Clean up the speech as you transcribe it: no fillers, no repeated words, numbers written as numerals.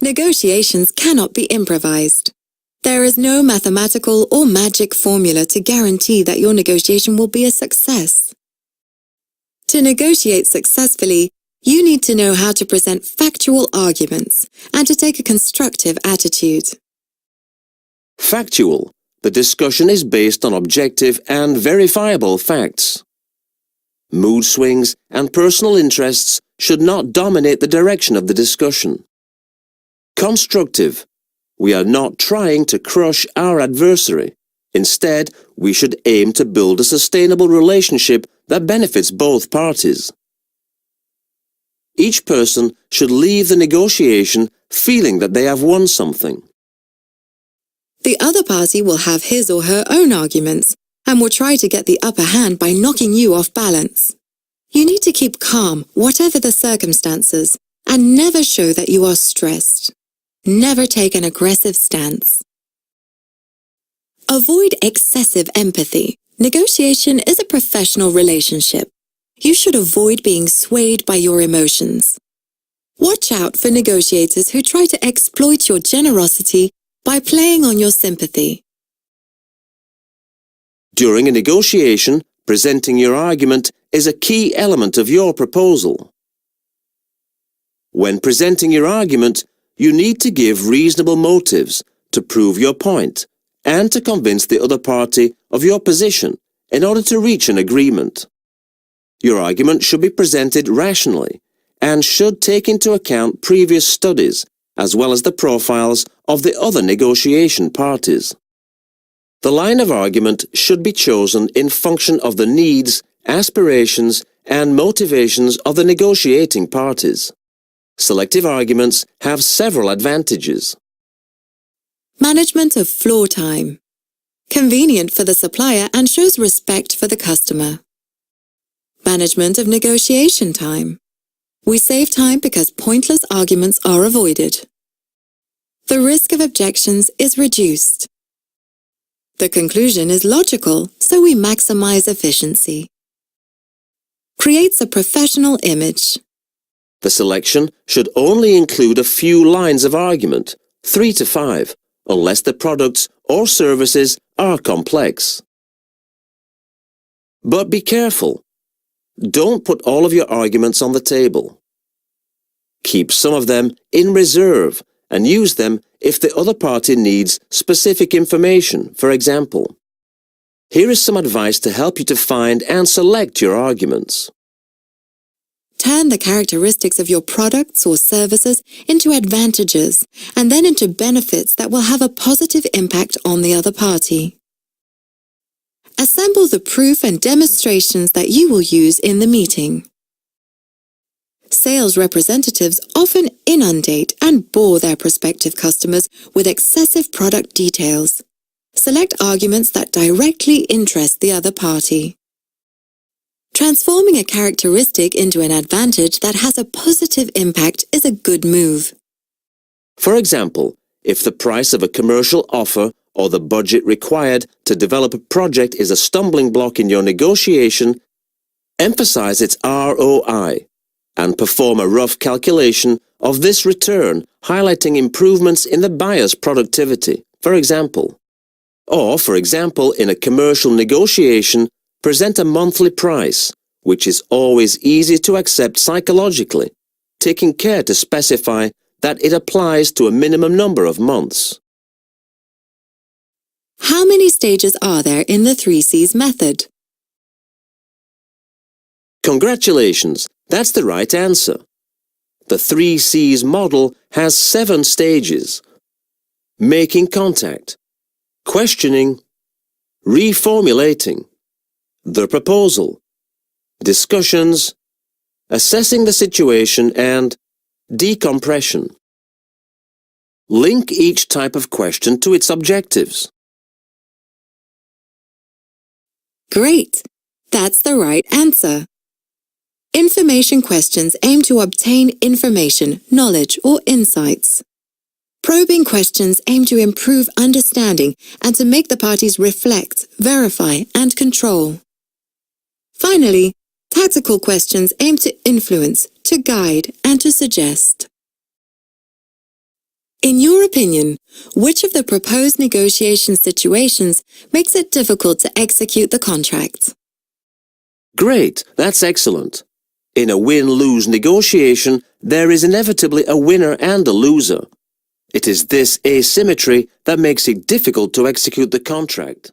Negotiations cannot be improvised. There is no mathematical or magic formula to guarantee that your negotiation will be a success. To negotiate successfully, you need to know how to present factual arguments and to take a constructive attitude. Factual. The discussion is based on objective and verifiable facts. Mood swings and personal interests should not dominate the direction of the discussion. Constructive. We are not trying to crush our adversary. Instead, we should aim to build a sustainable relationship that benefits both parties. Each person should leave the negotiation feeling that they have won something. The other party will have his or her own arguments and will try to get the upper hand by knocking you off balance. You need to keep calm, whatever the circumstances, and never show that you are stressed. Never take an aggressive stance. Avoid excessive empathy. Negotiation is a professional relationship. You should avoid being swayed by your emotions. Watch out for negotiators who try to exploit your generosity by playing on your sympathy. During a negotiation, presenting your argument is a key element of your proposal. When presenting your argument, you need to give reasonable motives to prove your point and to convince the other party of your position in order to reach an agreement. Your argument should be presented rationally and should take into account previous studies as well as the profiles of the other negotiation parties. The line of argument should be chosen in function of the needs, aspirations, and motivations of the negotiating parties. Selective arguments have several advantages. Management of floor time. Convenient for the supplier and shows respect for the customer. Management of negotiation time. We save time because pointless arguments are avoided. The risk of objections is reduced. The conclusion is logical, so we maximize efficiency. Creates a professional image. The selection should only include a few lines of argument, 3 to 5, unless the products or services are complex. But be careful. Don't put all of your arguments on the table. Keep some of them in reserve and use them if the other party needs specific information, for example. Here is some advice to help you to find and select your arguments. Turn the characteristics of your products or services into advantages and then into benefits that will have a positive impact on the other party. Assemble the proof and demonstrations that you will use in the meeting. Sales representatives often inundate and bore their prospective customers with excessive product details. Select arguments that directly interest the other party. Transforming a characteristic into an advantage that has a positive impact is a good move. For example, if the price of a commercial offer or the budget required to develop a project is a stumbling block in your negotiation, emphasize its ROI and perform a rough calculation of this return, highlighting improvements in the buyer's productivity, for example. Or, for example, in a commercial negotiation, present a monthly price, which is always easy to accept psychologically, taking care to specify that it applies to a minimum number of months. How many stages are there in the 3 C's method? Congratulations, that's the right answer. The 3 C's model has 7 stages: making contact, questioning, reformulating, the proposal, discussions, assessing the situation, and decompression. Link each type of question to its objectives. Great! That's the right answer. Information questions aim to obtain information, knowledge, or insights. Probing questions aim to improve understanding and to make the parties reflect, verify, and control. Finally, tactical questions aim to influence, to guide, and to suggest. In your opinion, which of the proposed negotiation situations makes it difficult to execute the contract? Great, that's excellent. In a win-lose negotiation, there is inevitably a winner and a loser. It is this asymmetry that makes it difficult to execute the contract.